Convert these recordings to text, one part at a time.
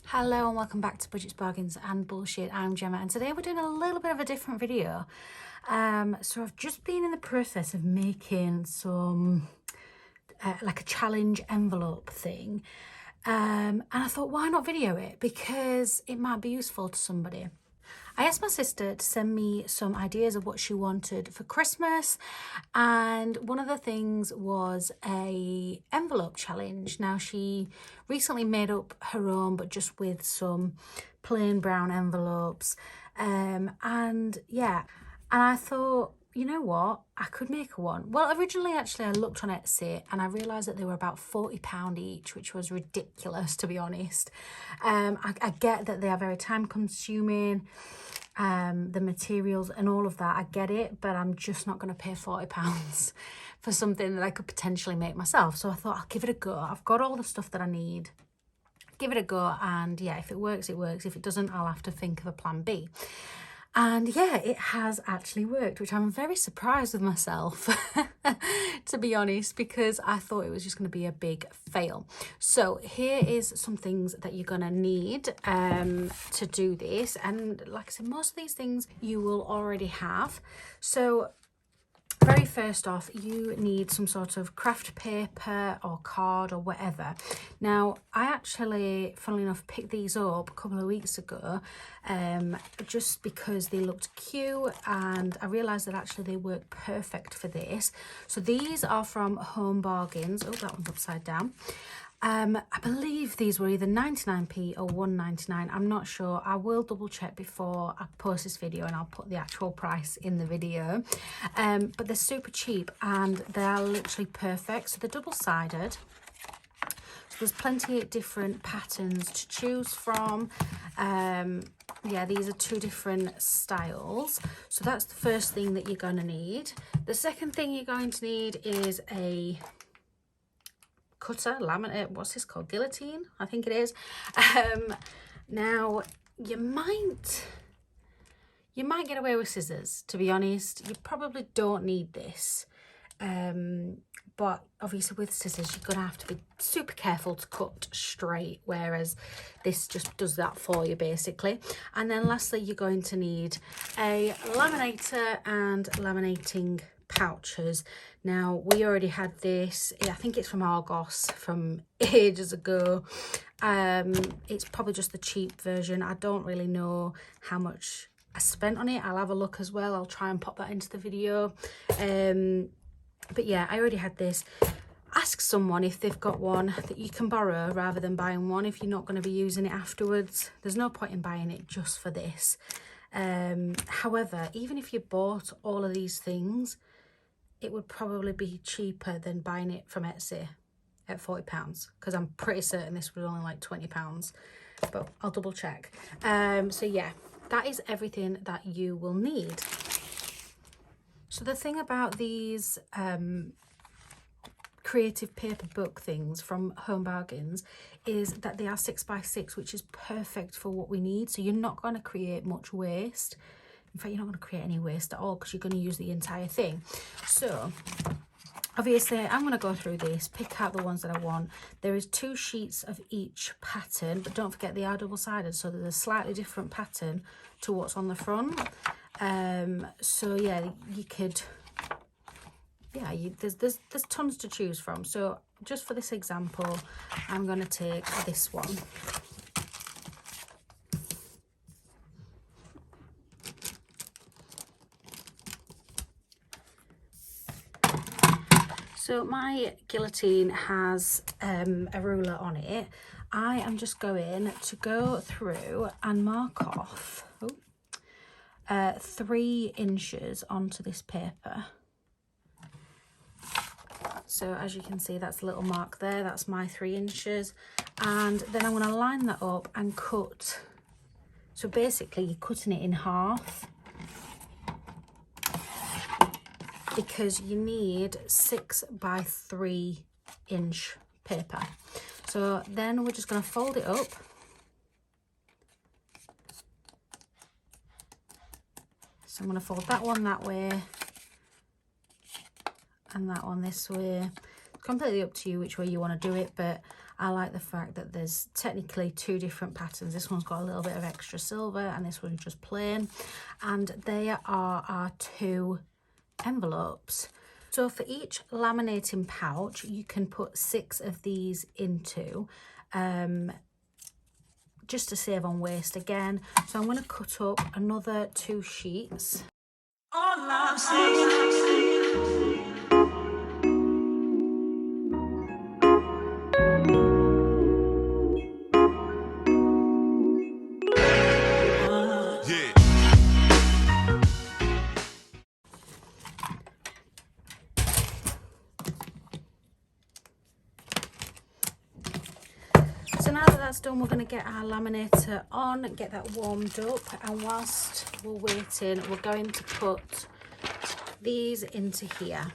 Hello and welcome back to Budgets, Bargains and Bullshit. I'm Gemma and today we're doing a little bit of a different video. So I've just been in the process of making some like a challenge envelope thing, and I thought, why not video it, because it might be useful to somebody. I asked my sister to send me some ideas of what she wanted for Christmas, and one of the things was a envelope challenge. Now, she recently made up her own, but just with some plain brown envelopes, and I thought, you know what, I could make one. Well, originally, actually, I looked on Etsy and I realised that they were about £40 each, which was ridiculous, to be honest. I get that they are very time consuming, the materials and all of that, I get it, but I'm just not going to pay £40 for something that I could potentially make myself. So I thought, I'll give it a go. I've got all the stuff that I need. Give it a go, and yeah, if it works, it works. If it doesn't, I'll have to think of a plan B. And yeah, it has actually worked, which I'm very surprised with myself, to be honest, because I thought it was just going to be a big fail. So here is some things that you're going to need to do this. And like I said, most of these things you will already have. So very first off, you need some sort of craft paper or card or whatever. Now, I actually, funnily enough, picked these up a couple of weeks ago, just because they looked cute, and I realised that actually they work perfect for this. So these are from Home Bargains. Oh, that one's upside down. I believe these were either 99p or 1.99. I'm not sure. I will double check before I post this video, and I'll put the actual price in the video. But they're super cheap and they are literally perfect. So they're double-sided. So there's plenty of different patterns to choose from. Yeah, these are two different styles. So that's the first thing that you're going to need. The second thing you're going to need is a cutter, laminate, what's this called, guillotine, I think it is. Now you might get away with scissors, to be honest. You probably don't need this, but obviously with scissors you're gonna have to be super careful to cut straight, whereas this just does that for you basically. And then lastly, you're going to need a laminator and laminating pouches. Now, we already had this. I think it's from Argos from ages ago. It's probably just the cheap version. I don't really know how much I spent on it. I'll have a look as well. I'll try and pop that into the video. But yeah, I already had this. Ask someone if they've got one that you can borrow rather than buying one if you're not going to be using it afterwards. There's no point in buying it just for this. However, even if you bought all of these things, it would probably be cheaper than buying it from Etsy at £40, because I'm pretty certain this was only like £20, but I'll double check. So yeah, that is everything that you will need. So the thing about these creative paper book things from Home Bargains is that they are 6x6, which is perfect for what we need. So you're not going to create much waste. In fact, you're not going to create any waste at all, because you're going to use the entire thing. So obviously I'm going to go through this, pick out the ones that I want. There is 2 sheets of each pattern, but don't forget they are double-sided, so there's a slightly different pattern to what's on the front. So yeah, you could, yeah, there's tons to choose from. So just for this example, I'm going to take this one. So my guillotine has a ruler on it. I am just going to go through and mark off 3 inches onto this paper. So as you can see, that's a little mark there. That's my 3 inches. And then I'm going to line that up and cut. So basically you're cutting it in half, because you need 6x3 inch paper. So then we're just going to fold it up. So I'm going to fold that one that way and that one this way. Completely up to you which way you want to do it, but I like the fact that there's technically two different patterns. This one's got a little bit of extra silver and this one's just plain, and they are our two envelopes. So for each laminating pouch you can put 6 of these into, just to save on waste again. So I'm going to cut up another 2 sheets. All I'm saying. So now that that's done, we're going to get our laminator on, get that warmed up, and whilst we're waiting, we're going to put these into here.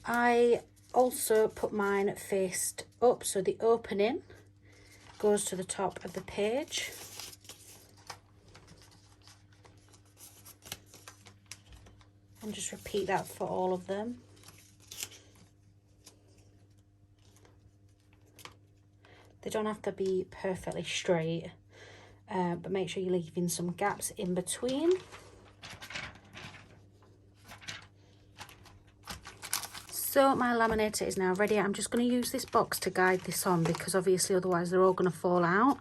I also put mine faced up, so the opening goes to the top of the page. And just repeat that for all of them. They don't have to be perfectly straight, but make sure you're leaving some gaps in between. So my laminator is now ready. I'm just going to use this box to guide this on, because obviously otherwise they're all going to fall out.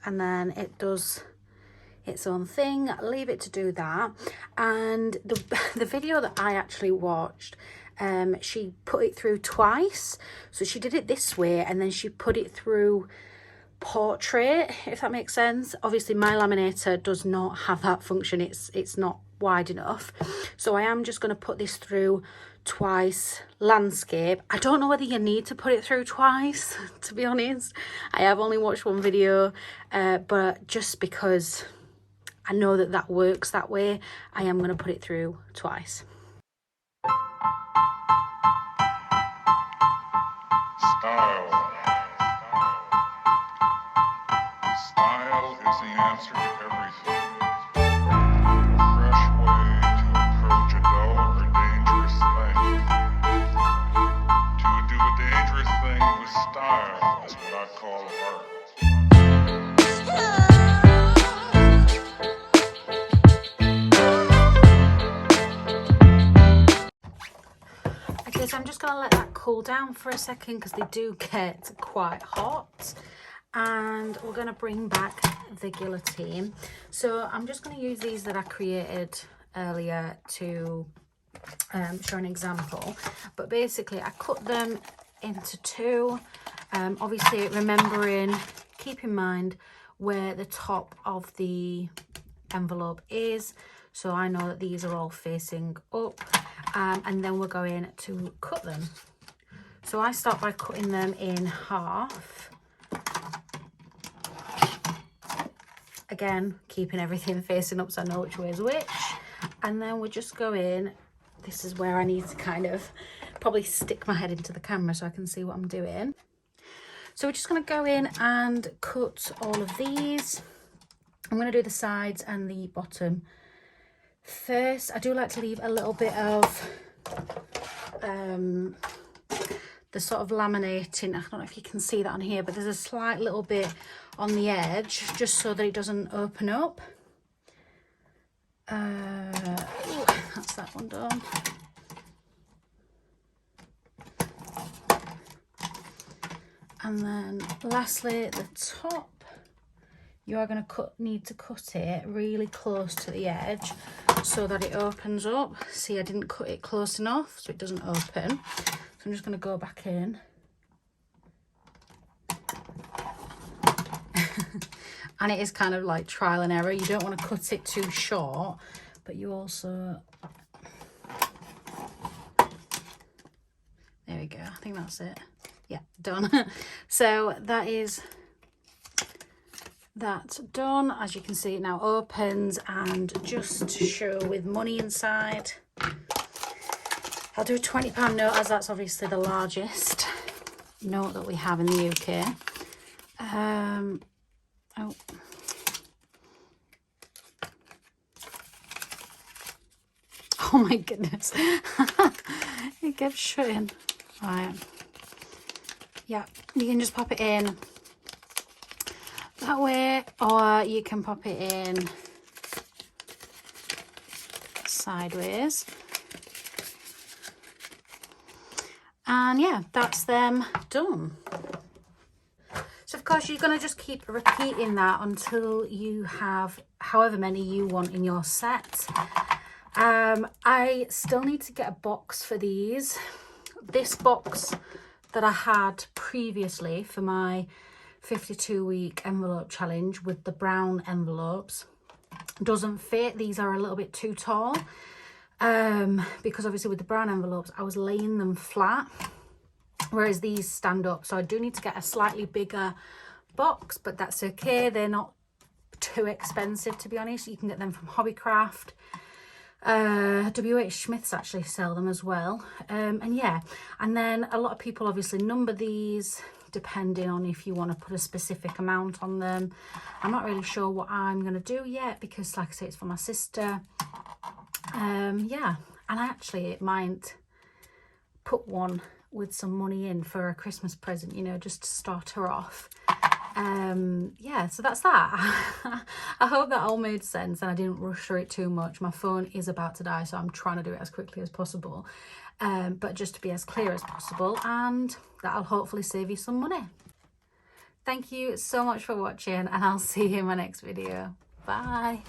And then it does its own thing. Leave it to do that. And the video that I actually watched, she put it through twice. So she did it this way and then she put it through portrait, if that makes sense. Obviously my laminator does not have that function. It's not wide enough. So I am just going to put this through twice landscape. I don't know whether you need to put it through twice, to be honest. I have only watched one video, but just because I know that that works that way, I am going to put it through twice. Style. Style is the answer to everything. A fresh way to approach a dull or dangerous thing. To do a dangerous thing with style is what I call art. Okay, so I'm just going to let that cool down for a second because they do get quite hot. And we're going to bring back the guillotine. So I'm just going to use these that I created earlier to show an example. But basically I cut them into 2. Obviously remembering, keep in mind where the top of the envelope is. So I know that these are all facing up. And then we're going to cut them. So I start by cutting them in half. Again, keeping everything facing up so I know which way is which. And then we're just going, this is where I need to kind of probably stick my head into the camera so I can see what I'm doing. So we're just going to go in and cut all of these. I'm going to do the sides and the bottom first. I do like to leave a little bit of the sort of laminating. I don't know if you can see that on here, but there's a slight little bit on the edge just so that it doesn't open up. That's that one done. And then lastly at the top, you are going to need to cut it really close to the edge so that it opens up. See, I didn't cut it close enough so it doesn't open. So I'm just going to go back in. And it is kind of like trial and error. You don't want to cut it too short, but you also... There we go. I think that's it. Yeah, done. So that is... That's done. As you can see, it now opens, and just to show with money inside, I'll do a £20 note as that's obviously the largest note that we have in the UK. Oh my goodness. It kept shutting. Right. Yeah, you can just pop it in that way, or you can pop it in sideways. And yeah, that's them done. So of course you're going to just keep repeating that until you have however many you want in your set. I still need to get a box for these. This box that I had previously for my 52-week envelope challenge with the brown envelopes doesn't fit. These are a little bit too tall, because obviously with the brown envelopes I was laying them flat, whereas these stand up. So I do need to get a slightly bigger box, but that's okay. They're not too expensive, to be honest. You can get them from Hobbycraft. WH Smiths actually sell them as well. And yeah, and then a lot of people obviously number these depending on if you want to put a specific amount on them. I'm not really sure what I'm going to do yet, because like I say, it's for my sister. Yeah, and I actually might put one with some money in for a Christmas present, you know, just to start her off. Yeah, so that's that. I hope that all made sense and I didn't rush through it too much. My phone is about to die, so I'm trying to do it as quickly as possible, but just to be as clear as possible, and that'll hopefully save you some money. Thank you so much for watching, and I'll see you in my next video. Bye.